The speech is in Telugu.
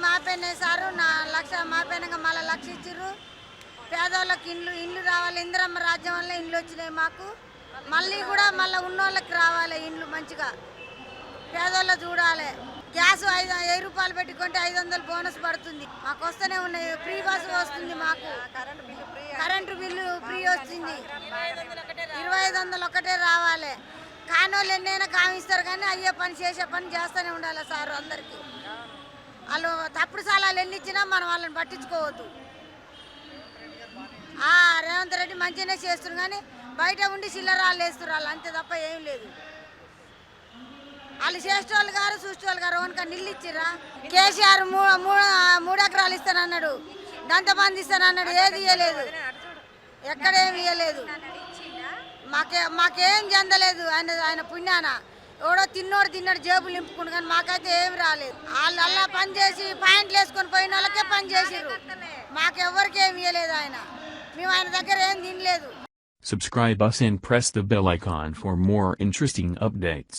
మాపోయినాయి సారు. నా లక్ష మాపోయినాక మళ్ళీ లక్ష ఇచ్చిర్రు. పేదవాళ్ళకి ఇండ్లు రావాలి. ఇందిరమ్మ రాజ్యం వల్ల ఇండ్లు వచ్చినాయి మాకు. మళ్ళీ కూడా మళ్ళీ ఉన్నోళ్ళకి రావాలి ఇండ్లు మంచిగా. పేదోళ్ళు చూడాలి. గ్యాస్ 5 రూపాయలు పెట్టుకుంటే 500 బోనస్ పడుతుంది. మాకు వస్తూనే ఉన్నాయి. ఫ్రీ బస్ వస్తుంది మాకు. కరెంటు బిల్లు ఫ్రీ వస్తుంది. 2500 ఒకటే రావాలి. కానోళ్ళు ఎన్నైనా కామిస్తారు కానీ అయ్యే పని చేసే పని చేస్తూనే ఉండాలి సార్. అందరికీ వాళ్ళు తప్పుడు సాలాలు ఎన్ని ఇచ్చినా మనం వాళ్ళని పట్టించుకోవద్దు. రేవంత్ రెడ్డి మంచిగానే చేస్తున్నారు కానీ బయట ఉండి చిల్లరాళ్ళు వేస్తున్నారు వాళ్ళు, అంతే తప్ప ఏం లేదు. వాళ్ళు చేసేవాళ్ళు గారు చూసేవాళ్ళు గారు ఓన్కా నీళ్ళు ఇచ్చిర్రా? కేసీఆర్ 3 ఎకరాలు ఇస్తానన్నాడు, దంతబంది ఇస్తానన్నాడు, ఏది ఇవ్వలేదు, ఎక్కడేమి ఇవ్వలేదు. మాకేం చెందలేదు. ఆయన పుణ్యాన ఎవడో తిన్నాడు జేబులు నింపుకుని, కానీ మాకైతే ఏమి రాలేదు. వాళ్ళు అలా పని చేసి పాయింట్లు వేసుకొని పోయిన వాళ్ళకే పని చేసిర్రు. మాకెవ్వరికి ఏమి ఇవ్వలేదు ఆయన. మేము ఆయన దగ్గర ఏం తినలేదు. Subscribe us and press the bell icon for more interesting updates.